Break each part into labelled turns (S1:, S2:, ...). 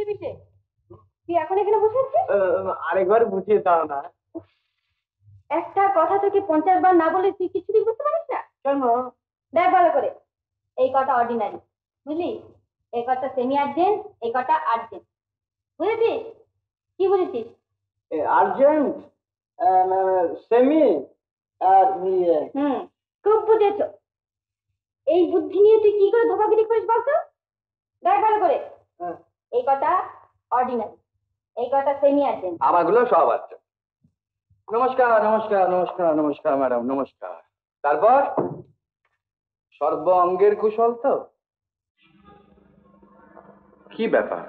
S1: কিসে? তুই এখন এখানে বসে আছিস?
S2: আরেকবার বুঝিয়ে দাও না।
S1: একটা কথা থেকে 50 বার না বলে তুই কিছুই বুঝতে পারিস না?
S2: কেন?
S1: দেখ ভালো করে, এই কটা অর্ডিনারি, বুঝলি? এই কটা সেমি আর্জেন্ট, এই কটা আর্জেন্ট, বুঝেছিস? কি বুঝেছিস?
S2: আর্জেন্ট, সেমি আর
S1: খুব বুঝেছ। এই বুদ্ধি নিয়ে তুই কি করে ধোকাগিরি করিস বলতো? দেখ ভালো করে, এই কটা অর্ডিনারি, এই কটা সেমি আর্জেন্ট,
S3: আমারগুলো সব আছে। নমস্কার নমস্কার নমস্কার নমস্কার ম্যাডাম, নমস্কার। তারপর সর্ব অঙ্গের কুশল তো? কি ব্যাপার,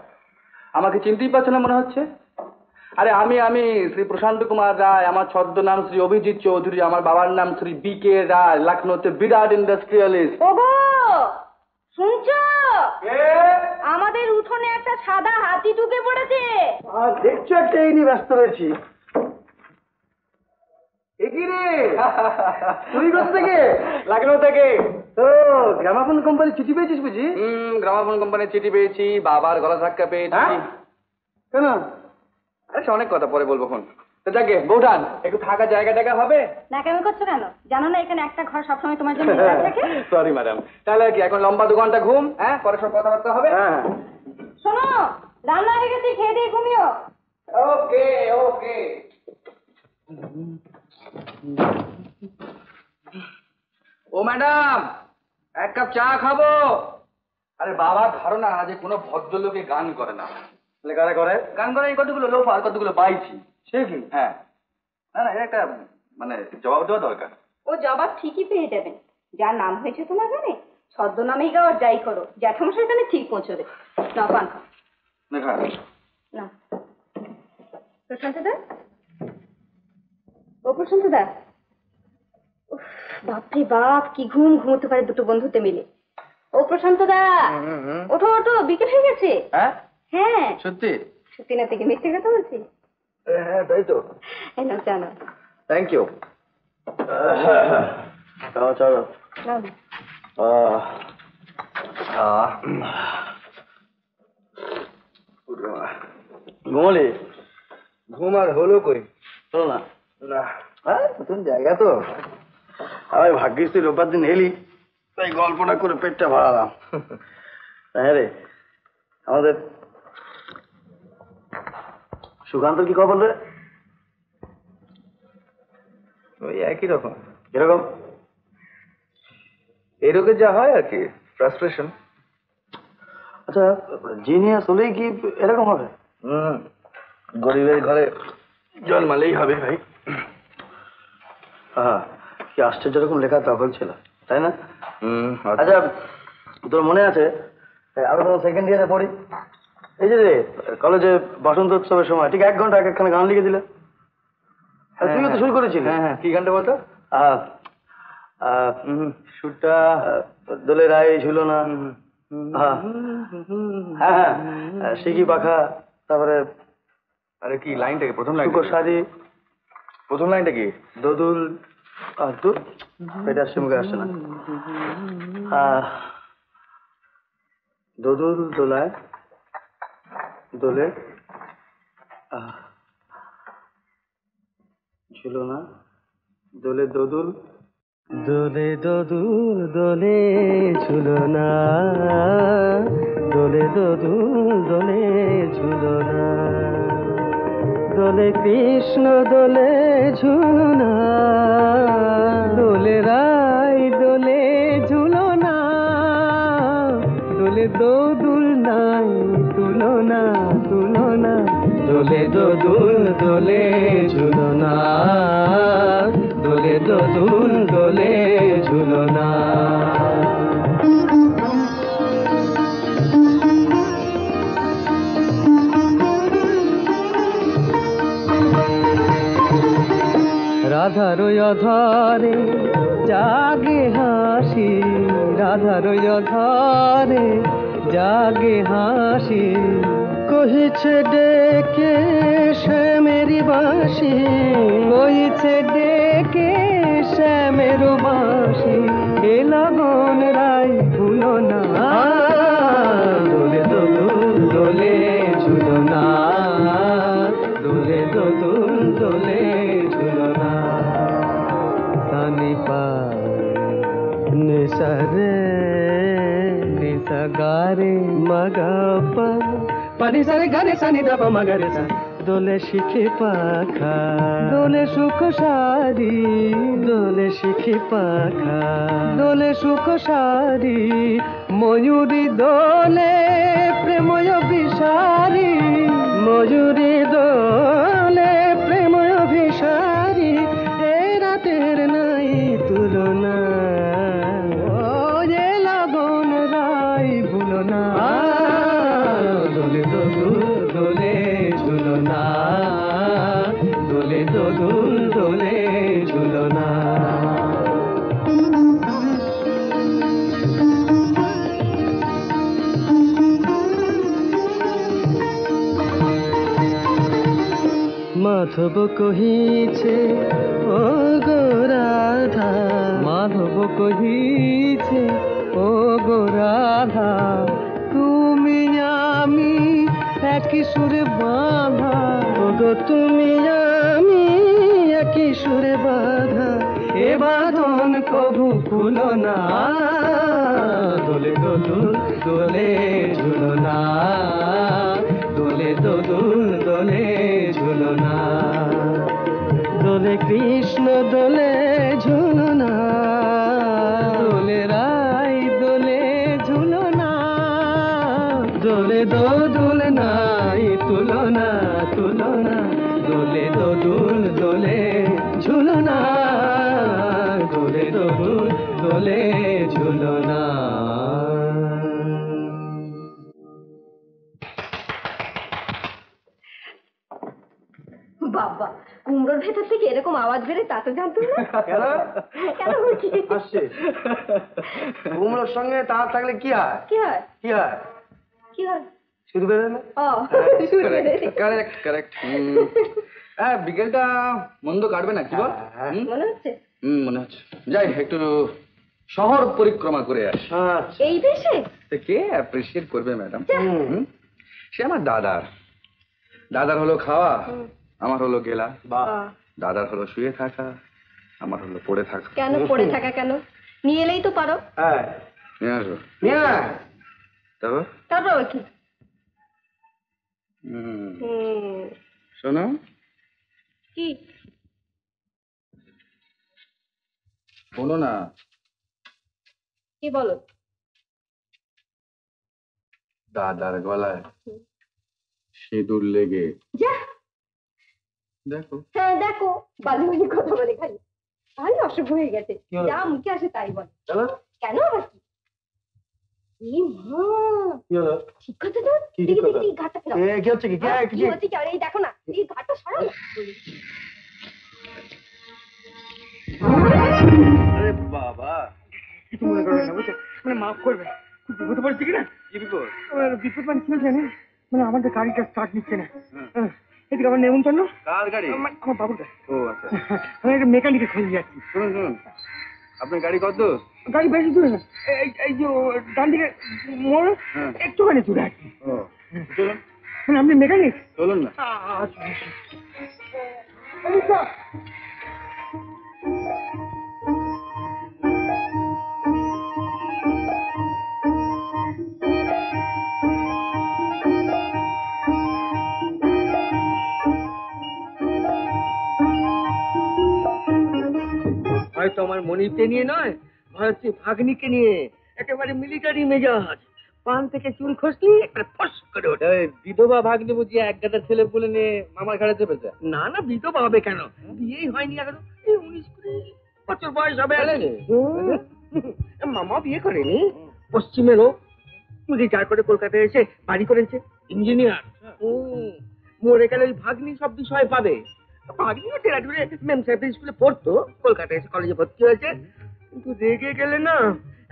S3: আমাকে চিনতেই পারছো না মনে হচ্ছে? আরে আমি শ্রী প্রশান্ত কুমার রায়, আমার ছদ্মনাম শ্রী অভিজিৎ চৌধুরী, আমার বাবার নাম শ্রী বি.কে. রায়, লখনৌতে বিরাট ইন্ডাস্ট্রিয়ালিস্ট।
S1: ওগো শুনছো? আমাদের উঠোনে একটা সাদা হাতি ঢুকে পড়েছে।
S2: দেখছো একটা এই নিয়ে ব্যস্ত রয়েছি। তুই কোথা থেকে?
S3: লখনৌ থেকে।
S2: তো গ্রামাফোন কোম্পানি চিঠি পেয়েছিস বুঝি?
S3: গ্রামাফোন কোম্পানির চিঠি পেয়েছি, বাবার গলা ধাক্কা পেয়েছি।
S2: কেন?
S3: আচ্ছা অনেক কথা পরে বলবো ফোন। তো যাকে বৌঠান, একটু থাকা জায়গা টাকা হবে?
S1: না কেমন করছো কেন? জানো না এখানে একটা ঘর সবসময় তোমার জন্য থাকে?
S3: Sorry madam. তাহলে কি এখন লম্বা 2 ঘন্টা ঘুম? হ্যাঁ, পরে সব কথাবার্তা হবে।
S2: হ্যাঁ
S1: শোনো, রান্না হয়ে গেছে, খেয়ে দিয়ে ঘুমিও।
S3: ওকে ওকে। ও ম্যাডাম, 1 কাপ চা খাবো। আরে বাবার ধারণা যে কোনো ভদ্রলোকে গান করে না।
S2: কারা করে?
S3: গান করে এই কতগুলো লোফার, কতগুলো বাইছি।
S2: সে কি?
S3: হ্যাঁ, না না, এটা একটা মানে জবাব দেওয়া দরকার।
S1: ও জবাব ঠিকই পেয়ে যাবেন। যার নাম হয়েছে তোমার জানে, ছদ্মনামেই গাও আর যাই করো, জ্যাঠামশাই এখানে ঠিক পৌঁছবে। না পান খাও।
S3: দেখা
S1: না প্রশান্ত দা, ও প্রশান্ত দা, বাপরে বাপ কি ঘুম ঘুমোতে পারে দুটো বন্ধুতে মিলে। ও প্রশান্ত দা, ওঠো ওঠো, বিকেল হয়ে গেছে।
S3: হ্যাঁ
S1: হ্যাঁ
S3: সত্যি?
S1: সত্যি না থেকে মিথ্যে কথা বলছি?
S3: হ্যাঁ তাই তো।
S1: না জানো,
S3: থ্যাংক ইউ।
S2: চলো চলো। ঘুমলি?
S3: ঘুম আর হলো কই?
S2: চলো না।
S3: না।
S2: নতুন জায়গা তো, আমি ভাগ্যিস তুই রোববার দিন এলি, তাই গল্পটা করে পেটটা ভাড়ালাম। হ্যাঁ রে, আমাদের সুকান্ত কি খবর রে?
S3: ওই একই রকম।
S2: কিরকম?
S3: এই রোগে যা হয় আর কি, ফ্রাস্ট্রেশন।
S2: আচ্ছা, জিনিয়াস হলেই কি এরকম হবে?
S3: গরিবের ঘরে জন্মালেই হবে ভাই।
S2: হ্যাঁ, কি আশ্চর্য রকম লেখা তখন ছিল, তাই না? আচ্ছা, তোর মনে আছে আমরা তখন সেকেন্ড ইয়ারে পড়ি, এই যে রে কলেজে বসন্ত উৎসবের সময় ঠিক 1 ঘন্টা এক একখানা গান লিখে দিলে, তুইও তো শুরু করেছিলি।
S3: হ্যাঁ হ্যাঁ, কি গানটা বলতো?
S2: সুরটা দোলে রায় ঝুলো না, হ্যাঁ হ্যাঁ, সিকি পাখা, তারপরে
S3: আরে কি লাইনটা কি? প্রথম লাইন?
S2: শাড়ি।
S3: প্রথম লাইনটা কি?
S2: দোদুল, তো এটা আসছে মুখে আসছে না। দোদুল দোলায় দোলে ঝুলো না, দোলে দোদুল, দোলে দোদুল দোলে ঝুলো না, দোলে দোদুল দোলে ঝুলো না, দোলে কৃষ্ণ দোলে ঝুলো না, দোলে রাই দোলে ঝুলো না, দোলে দোদুল নাই তুলনা তুলনা, দোলে দোদুল দোলে ঝুলো না, দোলে দোদুল দোলে ঝুলো না। রাধার অধরে জাগে হাসি, রাধার অধরে জাগে হাসি, কহিছে ডেকে শ্যামের বাঁশি, কহিছে ডেকে শ্যামের বাঁশি, এ লগন রাই ভুলো না, দোলে দোদুল দোলে ঝুলো
S4: রে মাগাপা পানি সারে গানে সানি দাপা মাগারে সা দোলে শিখে পাখা দোলে সুখ সারি দোলে শিখে পাখা দোলে সুখ সারি ময়ূরী দোলে প্রেময় বিসারি ময়ূরী দোলে প্রেময় বিসারি এ রাতের নাই তুলনা ও যে লগন রাই ভুলো না দোলে দোদুল দোলে ঝুলো না দোলে দোদুল দোলে ঝুলো না মাধব কহিছে ও গো রাধা মাধব কহিছে ও গো রাধা তুমি আমি একই সুরে বাঁধা ও গো তুমি আমি একই সুরে বাঁধা এ বাঁধন কবু খুলো না দোলে দোদুল দোলে ঝুলো না দোলে দোদুল দোলে ঝুলো না দোলে কৃষ্ণ দোলে ঝুলো না দোলে রাই দোলে ঝুলো না দোলে দোদুল নাই তুলনা তুলনা দোলে দোদুল দোলে ঝুলো না দোলে দোদুল দোলে ঝুলো না
S1: বাবা, কুমড়োর ভেতর থেকে এরকম আওয়াজ বেরে তা তো জানতো না।
S2: কেন?
S1: কেন বলছি?
S2: আসছে কুমড়োর সঙ্গে তার থাকলে কি হয়?
S1: কি হয়?
S2: কি হয়?
S1: কি হয়?
S2: শুধু বেরোয় না?
S1: ও,
S3: কারেক্ট কারেক্ট হ্যাঁ বিকেলটা মন্দ কাটবে না কি বল
S1: মনে হচ্ছে
S3: মনে হচ্ছে যাই একটু শহর পরিক্রমা করে আসি
S2: আচ্ছা।
S1: এই দেশে
S3: তো কে অ্যাপ্রিসিয়েট করবে ম্যাডাম সে আমার দাদার হলো খাওয়া আমার হলো গেলা দাদার হলো শুয়ে থাকা আমার হলো পড়ে থাকা
S1: কেন পড়ে থাকা কেন? নিয়ে এলেই তো পারো।
S2: হ্যাঁ
S3: নিয়ে আসবো
S2: নিয়ে আয়।
S3: তারপর
S1: তারপর কি?
S3: শোনো
S1: কি?
S3: শোনো না
S1: কি বলো?
S3: দাদার গলায় সিঁদুর লেগে
S1: যা,
S3: দেখো
S1: হ্যাঁ দেখো, বাজে বাজে কথা বলে খালি ভারী অসুখ হয়ে গেছে, যা মুখে আসে তাই বলে।
S2: চলো।
S1: কেন আবার কি? এই মা,
S2: কি হলো?
S1: ঠিক কথা তো।
S2: কি
S1: দেখি
S2: কথা?
S1: দেখি ঘাটটা ফেরাও।
S2: কি হচ্ছে কি?
S1: কি হচ্ছে কি? আরে এই দেখো না, এই ঘাটটা সরাও।
S2: আরে বাবা,
S4: কিছু মনে করবে না বুঝছো মানে মাফ করবে বিপদে পড়েছি কিনা
S2: কি বিপদ?
S4: বিপদ মানে কি জানেন মানে আমাদের গাড়িটা স্টার্ট নিচ্ছে না এদিকে আমার নেমন্তন্ন
S2: কার গাড়ি?
S4: আমার বাবুটা
S2: ও আচ্ছা।
S4: আমি একটা মেকানিকে খুঁজে যাচ্ছি
S2: শুনুন আপনার গাড়ি কত?
S4: গাড়ি বেশি দূরে না এই যে ডান দিকে মোড় একটুখানি দূরে আছে
S2: ও চলুন
S4: মানে আপনি মেকানিক
S2: চলুন না।
S4: হয়তো আমার মনিরকে নিয়ে নয় হচ্ছে ভাগ্নিকে নিয়ে একেবারে মিলিটারি মেজাজ পান থেকে চুল খসলি একটা ফস করে ওঠে
S3: বিধবা ভাগ্নে বুঝি এক গাদা ছেলে বলে নিয়ে মামার ঘাড়ে চেপেছে
S4: না বিধবা হবে কেন বিয়েই হয়নি এখনো এই 19-20 বছর বয়স হবে মামা বিয়ে করেনি পশ্চিমে লোক রিটায়ার করে কলকাতায় এসে বাড়ি করেছে ইঞ্জিনিয়ার মরে গেলে ওই ভাগ্নি সব বিষয় পাবে ভাগ্নিও টেরাটুরে মেম সাহেবের স্কুলে পড়তো কলকাতায় এসে কলেজে ভর্তি হয়েছে কিন্তু রেগে গেলে না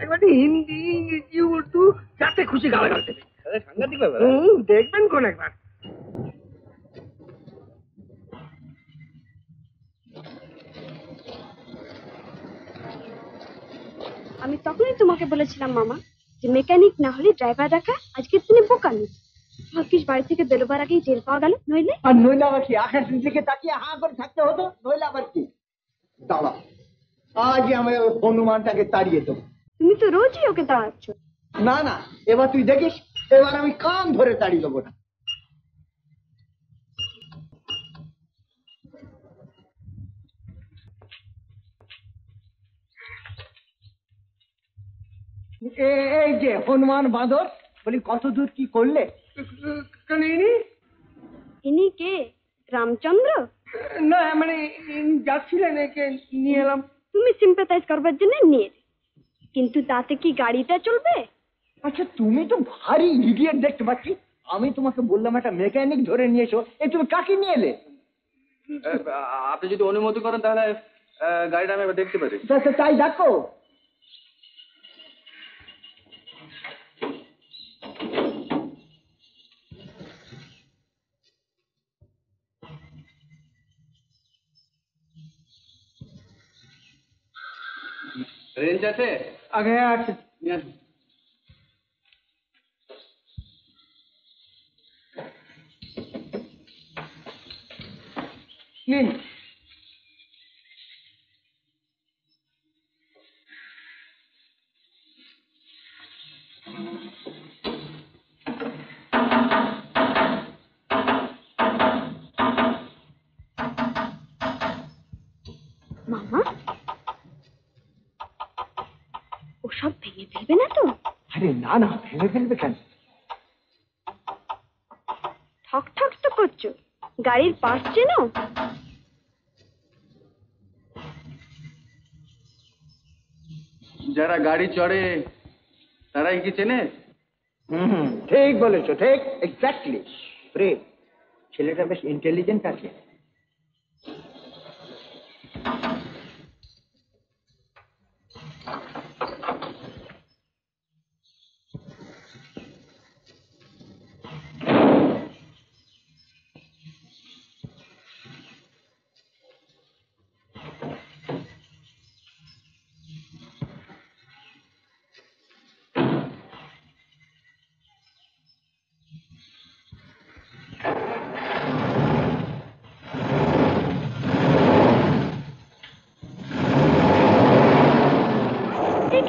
S4: একবার হিন্দি ইংরেজি উর্দু যাতে খুশি গালাগাল দেবে
S3: সাংঘাতিক ব্যাপার
S4: দেখবেন কোন একবার
S5: আমি তখনই তোমাকে বলেছিলাম মামা যে মেকানিক না হলে ড্রাইভার রাখা আজকের দিনে বোকামি। ভাগ্যিস বাড়ি থেকে বেরোবার আগেই জেল পাওয়া গেল, নইলে
S6: আর নইলে আবার কি আকাশ দিকে তাকিয়ে হাঁ করে থাকতে হতো নইলে আবার কি দাঁড়া আজই আমি ওই হনুমানটাকে তাড়িয়ে দেবো
S5: তুমি তো রোজই ওকে দাঁড়াচ্ছ।
S6: না না, এবার তুই দেখিস, এবার আমি কান ধরে তাড়িয়ে দেবো না। এই যে হনুমান বাঁদর, বলি কত দূর কি করলে?
S4: কেন ইনি?
S5: ইনি কে? রামচন্দ্র?
S4: না মানে ইনি যাচ্ছিলেন, একে নিয়ে এলাম।
S5: তুমি সিম্পাথাইজ করবার জন্য নিয়ে, কিন্তু তাতে কি গাড়িটা চলবে?
S6: আচ্ছা, তুমি তো ভারী ইডিয়েট দেখতে পাচ্ছি। আমি তোমাকে বললাম একটা মেকানিক ধরে নিয়ে এসো, তুমি কাকে নিয়ে এলে?
S3: আপনি যদি অনুমতি করেন তাহলে গাড়িটা আমি এবার দেখতে পারি।
S6: তাই দেখো।
S3: রেঞ্জ আছে?
S6: আগে আছে।
S3: নিয়ে আসুন।
S6: নিন।
S5: মামা, ওসব ভেঙে ফেলবে না তো?
S6: আরে না না, ভেঙে ফেলবে কেন?
S5: ঠক ঠক তো করছো, গাড়ির পাশ চেনো?
S3: যারা গাড়ি চড়ে তারাই কি চেনে?
S6: ঠিক বলেছো, ঠিক, এক্স্যাক্টলি। রে, ছেলেটা বেশ ইন্টেলিজেন্ট আছে।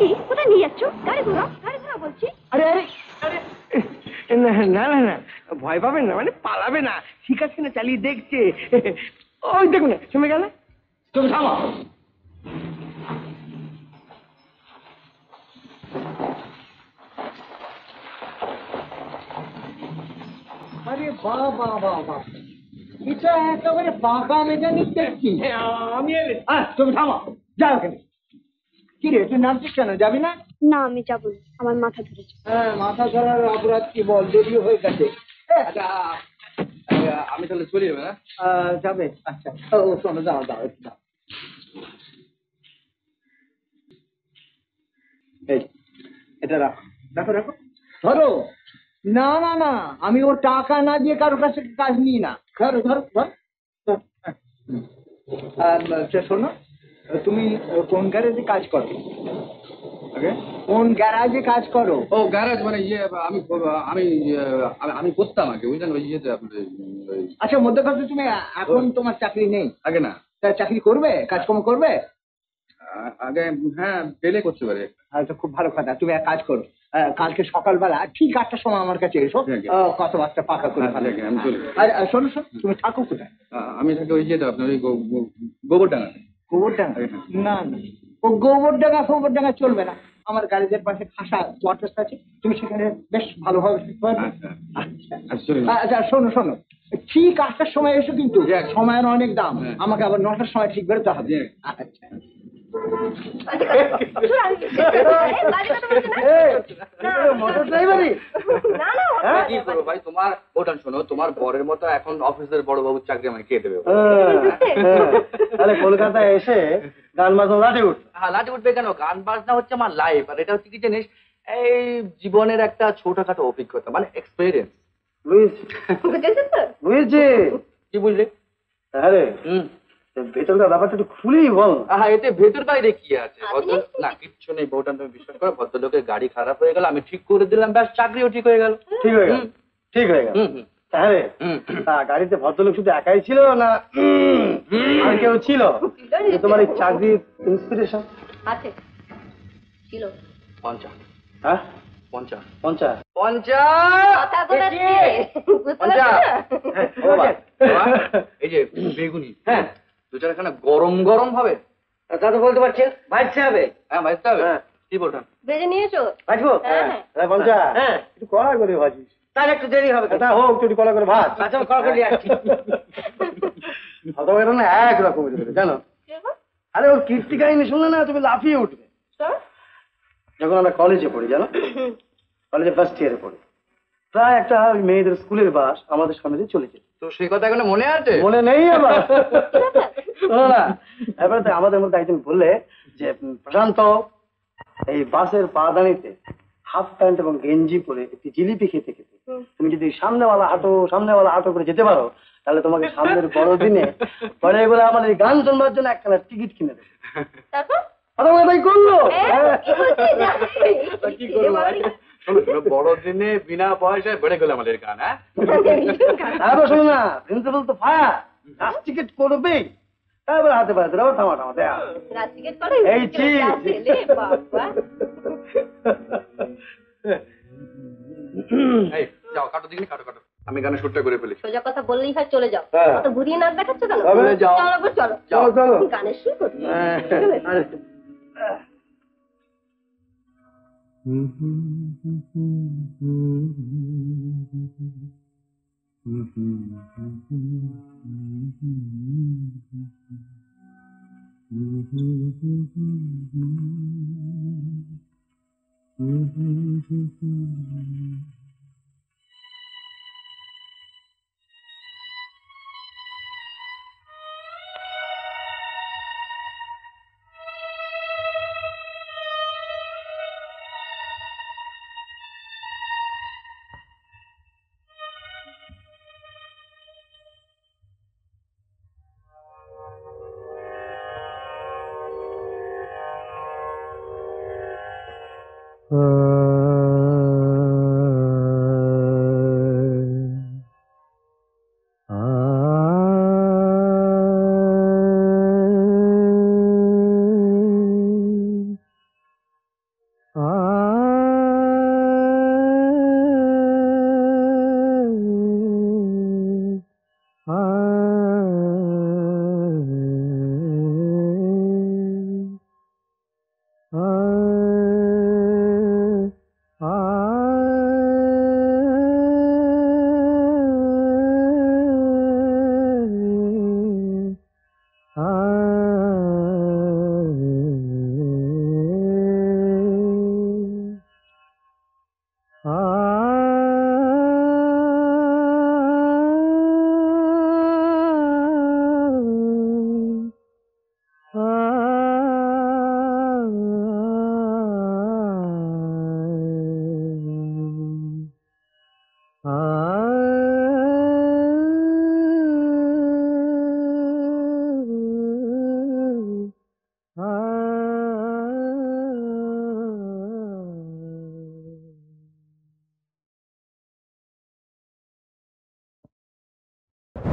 S5: কি কোথায় নিয়ে যাচ্ছ? গাড়ি ঘোরাও, গাড়ি ঘোরাও বলছি।
S6: আরে আরে
S4: আরে না না না না, ভয় পাবেন না, মানে পালাবে না, ঠিক আছে না, চালিয়ে দেখছে। ওই দেখুন না, থেমে গেল।
S6: তুমি থামো। আরে বাহ বাহ বাহ বাহ, এটা একেবারে পাকা মেকানিক দেখছি।
S4: আমি এলে
S6: তুমি থামো, যাও ওখানে। কি রে, তুই নামছিস কেন, যাবি না?
S5: না, আমি যাবো না, আমার মাথা ধরেছে।
S6: হ্যাঁ, মাথা ধরার অপরাধ কি বল, দেরি হয়ে গেছে।
S3: আচ্ছা, আমি তাহলে চলে যাবো।
S6: যাবে? আচ্ছা, ও শোনো, যাও যাও একটু যাও। এই, এটা রাখো রাখো রাখো, ধরো। না না না, আমি ওর টাকা না দিয়ে কারোর কাছে কাজ নিই না। ধরো ধরো ধরো। আচ্ছা শোনো, তুমি কোন গ্যারেজে কাজ করো? কোন গ্যারাজে কাজ করো?
S3: ও গ্যারাজ, মানে ইয়ে, আমি আমি আমি করতাম আগে, বুঝলেন, ওই ইয়েতে আপনার
S6: আচ্ছা, মধ্যে কথা, তুমি এখন তোমার চাকরি নেই?
S3: আগে না,
S6: তা চাকরি করবে, কাজকর্ম করবে?
S3: আগে হ্যাঁ, পেলে করতে পারে।
S6: আচ্ছা, খুব ভালো কথা। তুমি এক কাজ করো, কালকে সকালবেলা ঠিক 8টার সময় আমার কাছে এসো, কথাবার্তা পাকা করে ফেলো।
S3: আমি চলে যাবো।
S6: আর শোনো শোনো, তুমি থাকো কোথায়?
S3: আমি থাকি ওই ইয়েতে আপনার ওই গোবরডাঙ্গা।
S6: গোবরডাঙ্গা? না না, ও গোবরডাঙ্গা চলবে না। আমার গ্যারেজের পাশে খাসা কোয়ার্টার্স আছে, তুমি সেখানে বেশ ভালোভাবে থাকতে পারবে। আচ্ছা শোনো শোনো, ঠিক 8টার সময় এসো, কিন্তু সময়ের অনেক দাম। আমাকে আবার 9টার সময় ঠিক বেরোতে হবে। আচ্ছা।
S2: মোটর ড্রাইভারই?
S3: কি করবো ভাই, তোমার ওটা শোনো, তোমার বরের মতো এখন অফিসের বড় বাবুর চাকরি আমাকে কে দেবে?
S2: তাহলে কলকাতায় এসে গান বাজনা লাঠি উঠ।
S3: হ্যাঁ, লাঠি উঠবে কেন? গান বাজনা হচ্ছে আমার লাইফ, আর এটা হচ্ছে কি জানিস, এই জীবনের একটা ছোটখাটো অভিজ্ঞতা, মানে এক্সপেরিয়েন্স।
S2: বুঝেছি।
S3: কি বুঝলে?
S2: হ্যাঁ রে, বেতনটা ব্যাপারটা একটু খুলেই বল।
S3: হ্যাঁ, এতে ভেতর বাইরে কি আছে? না, কিচ্ছু নেই বউটা, তুমি বিশ্বাস করো, ভদ্রলোকের গাড়ি খারাপ হয়ে গেল, আমি ঠিক করে দিলাম, ব্যাস চাকরিও ঠিক হয়ে গেল।
S2: ঠিক হয়ে গেল, ঠিক হয়ে গেল। হ্যাঁ রে, গাড়িতে ভদ্রলোক শুধু একাই ছিল না আর কেউ ছিল তোমার এই চাকরির ইন্সপিরেশন?
S1: আছে, ছিল।
S3: 50।
S2: হ্যাঁ,
S3: পঞ্চা
S2: পঞ্চা
S3: পঞ্চা
S1: কথা বলেছি বুঝতে
S3: পঞ্চা
S1: পারছো?
S3: এই যে বেগুনি, হ্যাঁ দু চারখানা গরম গরম হবে।
S2: তা তো বলতে পারছেন ভাজতে হবে।
S3: হ্যাঁ ভাজতে হবে।
S2: হ্যাঁ।
S3: কি বলছেন?
S1: ভেজে নিয়ে এসো।
S2: ভাজবো?
S1: হ্যাঁ।
S2: পঞ্চা
S4: হ্যাঁ
S2: একটু কড়া করে ভাজিস।
S4: তাহলে একটু দেরি হবে
S2: তা হোক তুই একটু কড়া করে ভাজ।
S4: আচ্ছা আমি কল করে আসছি
S2: অত না একরকম জানো। আরে ওর কীর্তি কাহিনী শুনলে না তুমি লাফিয়ে উঠবে। যখন আমরা কলেজে পড়ি জানো, কলেজে ফার্স্ট ইয়ারে পড়ি, প্রায় একটা ওই মেয়েদের স্কুলের বাস আমাদের সামনে দিয়ে চলে যেত।
S3: তো সেই কথা এখনো মনে আছে?
S2: মনে নেই আবার শোনো না, এবারে তো আমাদের মধ্যে একজন বললে যে প্রশান্ত এই বাসের পাদানিতে হাফ প্যান্ট এবং গেঞ্জি পরে একটি জিলিপি খেতে খেতে তুমি যদি সামনেওয়ালা হাঁটো করে যেতে পারো, তাহলে তোমাকে সামনের বড়দিনে পরে বলে আমাদের গান শুনবার জন্য একখানা টিকিট কিনে দেবে।
S1: তারপর
S2: কথা বলে তাই করলো।
S3: কি করবো? বড়দিনে বিনা পয়সায় বেড়ে গেল আমাদের গান। হ্যাঁ
S2: তারপর শোনো না, প্রিন্সিপাল তো ফায়ার, রাত টিকিট করবেই। তারপর হাতে পায়ে ধরো থামা দেয়া
S1: রাত টিকেট করে
S2: এই চিজ।
S1: বাবা
S3: এই যাও কাটো দিকে কাটো কাটো, আমি গানের শুটটা করে ফেলেছি।
S1: সোজা কথা বললেই হয়, চলে যাও।
S2: হ্যাঁ।
S1: অত ঘুরিয়ে নাচ দেখাচ্ছ কেন?
S2: তবে
S3: যাও।
S1: চলো গো, চলো
S2: চলো চলো।
S1: গানের শুরু করি।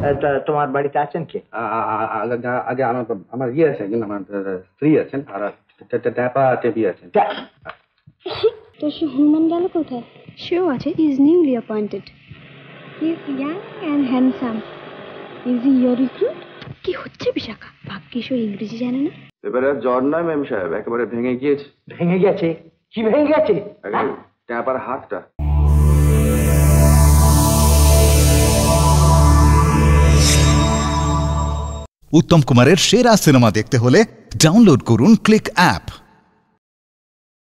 S2: আরে
S6: তোমার বাড়িতে আছেন কে?
S3: আগে আমার ইয়ে আছে, কিন্তু আমার স্ত্রী আছেন, আর ট্যাপা টেপি আছেন।
S5: তো সে হনুমান গেল কোথায়? সেও আছে, is newly appointed. He is young and handsome. Is he your recruit? কি হচ্ছে বিশাখা? ভাগ্যিস ও ইংরেজি জানে না।
S3: এবারে আর জ্বর নয় ম্যাম সাহেব, একেবারে ভেঙে গিয়েছে।
S6: ভেঙে গেছে? কি ভেঙে গেছে?
S3: ট্যাপার হাতটা।
S7: উত্তম কুমারের সেরা সিনেমা দেখতে হলে ডাউনলোড করুন ক্লিক অ্যাপ।